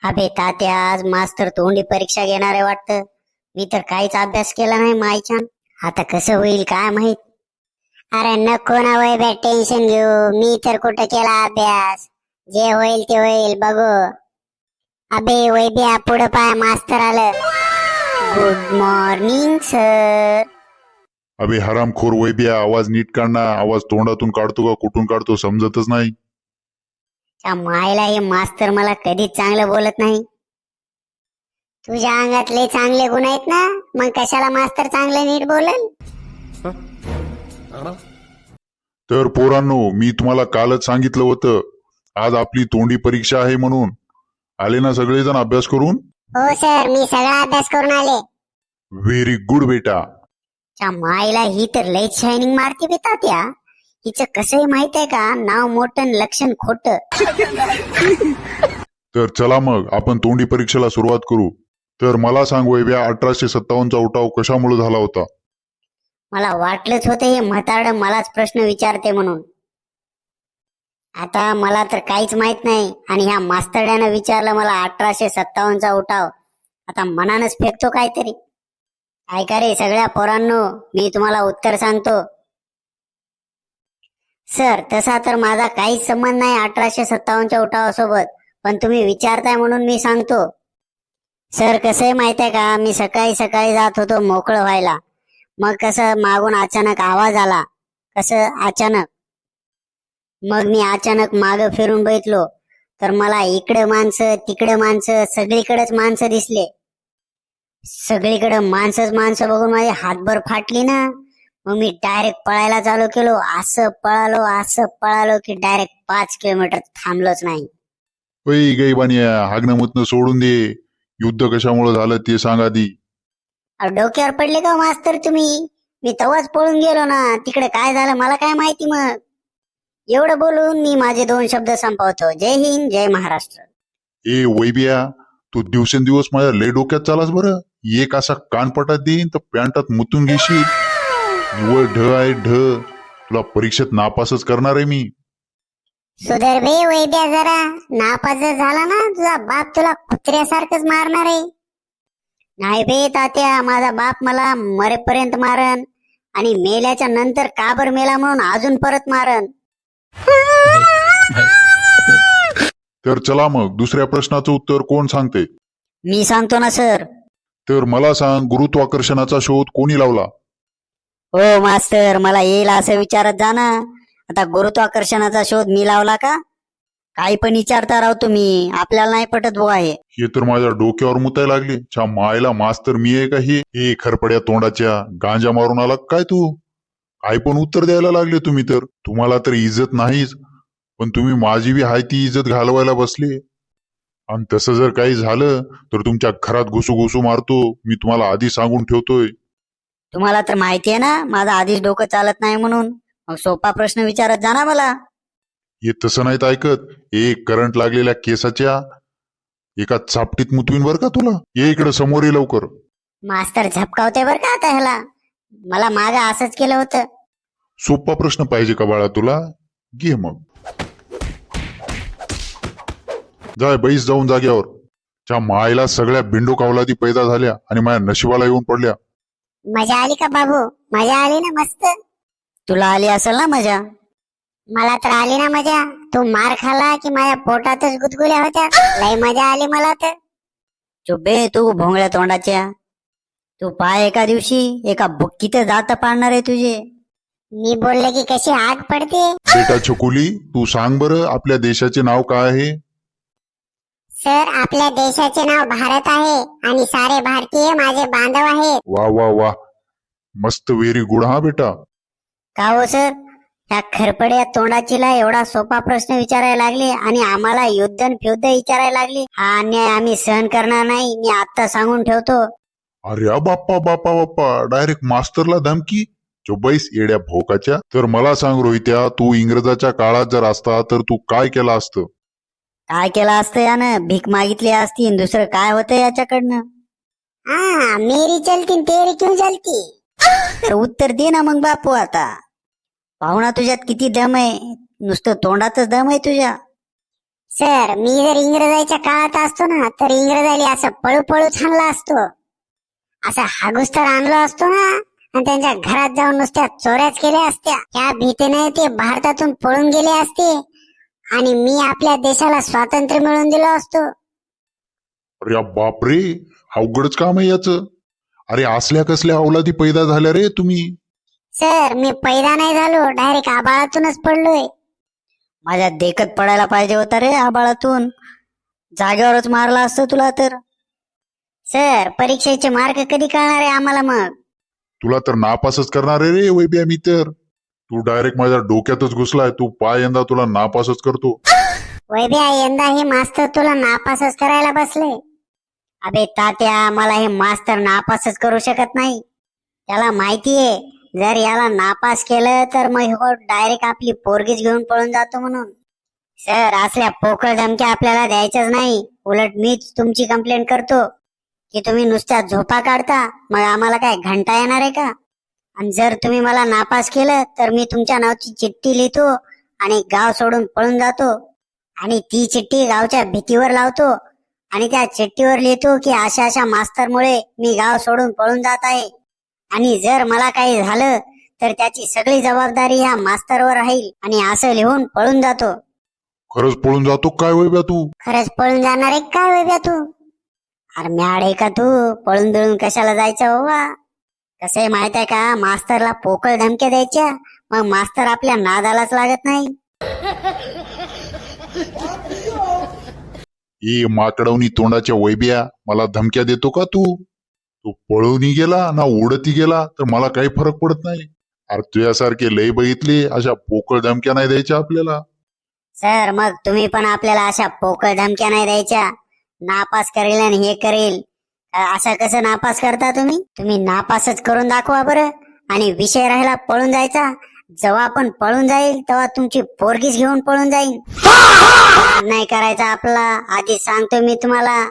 अबे तात्या, आज मास्तर तोंडी परीक्षा घेणार आहे वाटतं. मी तर काहीच अभ्यास केला नाही मायच्या. आता कसं होईल काय माहित. अरे नको ना वय टेन्शन घेऊ, मी तर कुठं केला अभ्यास. जे होईल ते होईल बघू. अबे वैद्या पुढं पाय, मास्तर आलं. Good morning sir. अबे हरामखोर वैद्या, आवाज नीट काढ ना. आवाज तोंडातून काढतो का कुठून काढतो समजतच नाही. त्या मायला हे मास्तर मला कधीच चांगलं बोलत नाही. तुझ्या अंगातले चांगले गुण आहेत ना, मग कशाला मास्तर चांगले नीट बोलल. तर पोरांनो, मी तुम्हाला कालच सांगितलं होतं आज आपली तोंडी परीक्षा आहे म्हणून. आले ना सगळेजण अभ्यास करून? हो सर, मी सगळा अभ्यास करून आले. व्हेरी गुड बेटा. त्या मायला ही तर लई शायनिंग मारते बे तात्या. हिचं कसंही माहित आहे का, नाव मोठं लक्षण खोट. तर चला मग आपण तोंडी परीक्षेला सुरुवात करू. तर मला सांग वैभ्या, 1857चा उठाव कशामुळे झाला होता? मला वाटलंच होतं हे म्हातारड मलाच प्रश्न विचारते म्हणून. आता मला तर काहीच माहित नाही आणि ह्या मास्तरड्यानं विचारलं मला 1857चा उठाव. आता मनानच फेकतो काहीतरी. ऐका रे सगळ्या पोरांनो, मी तुम्हाला उत्तर सांगतो. सर, तसा तर माझा काहीच संबंध नाही 1857च्या उठावासोबत, पण तुम्ही विचारताय म्हणून मी सांगतो. सर, कसं आहे माहित आहे का, मी सकाळी सकाळी जात होतो मोकळं व्हायला. मग कसं मागून अचानक आवाज आला. कसं अचानक. मग मी अचानक माग फिरून बघितलो तर मला इकडे माणसं तिकडे माणसं सगळीकडेच माणसं दिसले. सगळीकडे माणसंच माणसं बघून माझी हातभर फाटली ना. मग मी डायरेक्ट पळायला चालू केलो. असं पळालो की डायरेक्ट 5 किलोमीटर थांबलोच नाही. वै गैबानिया, हागणं मुतणं सोडून दे. युद्ध कशामुळे झालं ते सांग आधी. डोक्यावर पडले का मास्तर तुम्ही? मी तेव्हाच पळून गेलो ना. तिकडे काय झालं मला काय माहिती. मग एवढं बोलून मी माझे 2 शब्द संपवतो. जय हिंद, जय महाराष्ट्र. ए वैभ्या, तू दिवसेंदिवस माझ्या लय डोक्यात चालास बरं. एक असा कानपटात देईन तर पॅन्टात मुतून घेशील. निवळ ढ आहे ढ. तुला परीक्षेत नापासच करणार आहे मी. सुधर बे वैद्या जरा. नापास जर झाला ना, तुझा बाप तुला कुत्र्यासारखंच मारणार आहे. नाही बे तात्या, माझा बाप मला मरेपर्यंत मारन आणि मेल्याच्या नंतर का बर मेला म्हणून अजून परत मारन. तर चला मग, दुसऱ्या प्रश्नाचं उत्तर कोण सांगते? मी सांगतो ना सर. तर मला सांग, गुरुत्वाकर्षणाचा शोध कोणी लावला? हो मास्तर, मला येईल असं विचारत जा ना. आता गुरुत्वाकर्षणाचा शोध मी लावला का? काही पण विचारता राव तुम्ही, आपल्याला नाही पटत बुवा हे. हे तर माझ्या डोक्यावर मुताय लागले. च्या मायला मास्तर मी आहे का हे खरपड्या तोंडाच्या? गांजा मारून आला काय तू? काय पण उत्तर द्यायला लागले तुम्ही. तर तुम्हाला तर इज्जत नाहीच, पण तुम्ही माझी बी हाय ती इज्जत घालवायला बसले. आणि तसं जर काही झालं तर तुमच्या घरात घुसू मारतो. मी तुम्हाला आधी सांगून ठेवतोय. तुम्हाला तर माहिती आहे ना माझं आधीच डोकं चालत नाही म्हणून. मग सोपा प्रश्न विचारत जा ना मला. हे तसं नाहीत ऐकत. एक करंट लागलेल्या केसाच्या एका चापटीत मुतवीन बर का तुला. ये इकडे समोर ये लवकर. मास्तर झपकावते बर का आता ह्याला. मला माग असंच केलं होतं. सोपा प्रश्न पाहिजे का बाळा तुला? घे मग. जाय बैस जाऊन जाग्यावर. त्या मायला सगळ्या बिंडो कावलादी पैदा झाल्या आणि माझ्या नशिबाला येऊन पडल्या. मजा आली का बाबू? मजा आली ना मस्त. तुला आली असेल ना मजा? मला तर आली ना मजा. तू मार खाला की माझ्या पोटातच गुदगुल्या होत्या. लय मजा आली मला तर. चुबे तू भोंगळ्या तोंडाच्या. तू पाय एका दिवशी एका बुक्कीत जात पाडणार आहे तुझे. मी बोलले की कशी आग पडते. बेटा छकुली, तू सांग बरं, आपल्या देशाचे नाव काय आहे? सर, आपल्या देशाचे नाव भारत आहे आणि सारे भारतीय माझे बांधव आहेत. वा वा वा, मस्त, व्हेरी गुड हा बेटा. का हो सर, ह्या खरपड्या तोंडाचीला एवढा सोपा प्रश्न विचारायला लागले आणि आम्हाला युद्ध फ्युद्ध विचारायला लागले. हा अन्याय आम्ही सहन करणार नाही, मी आता सांगून ठेवतो. अरे बाप्पा बाप्पा बाप्पा, डायरेक्ट मास्टरला धमकी. जो बैस येड्या भोकाच्या. तर मला सांग रोहित्या, तू इंग्रजाच्या काळात जर असता तर तू काय केलं असतं? काय केलं असतं यानं? भीक मागितली असती. दुसरं काय होतं याच्याकडनं? मेरी चलती तेरी क्यों जलती. तर उत्तर दे ना मग बापू आता. पाहुणा तुझ्यात किती दम आहे? नुसतं तोंडातच दम आहे तुझ्या. सर मी जर इंग्रजाच्या काळात असतो ना तर इंग्रजाला असं पळू पळू छानला असतो, असा हागुस्तर आणलो असतो ना आणि त्यांच्या घरात जाऊन नुसत्या चोऱ्याच केल्या असत्या. त्या भीतीने ते भारतातून पळून गेले असते आणि मी आपल्या देशाला स्वातंत्र्य मिळवून दिलो असतो. अरे बापरे, अवघडच काम आहे याच. अरे असल्या कसल्या अवलादी पैदा झाल्या रे तुम्ही. सर मी पैदा नाही झालो, डायरेक्ट आबाळातूनच पडलोय. माझ्या देखत पडायला पाहिजे होता रे आबाळातून, जागेवरच मारला असतं तुला तर. सर परीक्षेचे मार्क कधी कळणार आहे आम्हाला मग? तुला तर नापासच करणार आहे रे वैब्या मी तर. तू डायरेक्ट माझ्या डोक्यातच घुसलाय. तू पाय यंदा तुला नापासच करतो. वैभ्या यंदा हे मास्तर तुला नापासच करायला बसले. अबे तात्या, मला हे मास्तर नापासच करू शकत नाही. त्याला माहितीये जर याला नापास केलं तर मग हो डायरेक्ट आपली पोरगीच घेऊन पळून जातो म्हणून. सर असल्या पोकळ धमक्या आपल्याला द्यायच्याच नाही. उलट मीच तुमची कंप्लेंट करतो की तुम्ही नुसत्या झोपा काढता, मग आम्हाला काय घंटा येणार आहे का? आणि जर तुम्ही मला नापास केलं तर मी तुमच्या नावाची चिठ्ठी लिहितो आणि गाव सोडून पळून जातो. आणि ती चिठ्ठी गावच्या भीतीवर लावतो आणि त्या चिठ्ठीवर लिहितो की अशा अशा मास्तरमुळे मी गाव सोडून पळून जात आहे. आणि जर मला काही झालं तर त्याची सगळी जबाबदारी ह्या मास्तरवर राहील. आणि असं लिहून पळून जातो. खरंच पळून जातो काय वैब्या तू? खरंच पळून जाणार आहे काय वैभ्या तू? अरे म्याड आहे का तू? पळून बिळून कशाला जायचं बाबा? कसं आहे माहित आहे का, मास्तरला पोकळ धमक्या द्यायच्या, मग मास्तर आपल्या नादालाच लागत नाही. ए माकडवणी तोंडाच्या वैब्या, मला धमक्या देतो का तू? तू पळूनही गेला ना उडतही गेला तर मला काही फरक पडत नाही. अरे तुझ्यासारखे लय बघितले, अशा पोकळ धमक्या नाही द्यायच्या आपल्याला. सर मग तुम्ही पण आपल्याला अशा पोकळ धमक्या नाही द्यायच्या. नापास करेल आणि हे करेल, असं कसं नापास करता तुम्ही? तुम्ही नापासच करून दाखवा बरं. आणि विषय राहिला पळून जायचा, जेव्हा आपण पळून जाईल तेव्हा तुमची पोरगीच घेऊन पळून जाईल. नाही करायचा आपला, आधी सांगतो मी तुम्हाला.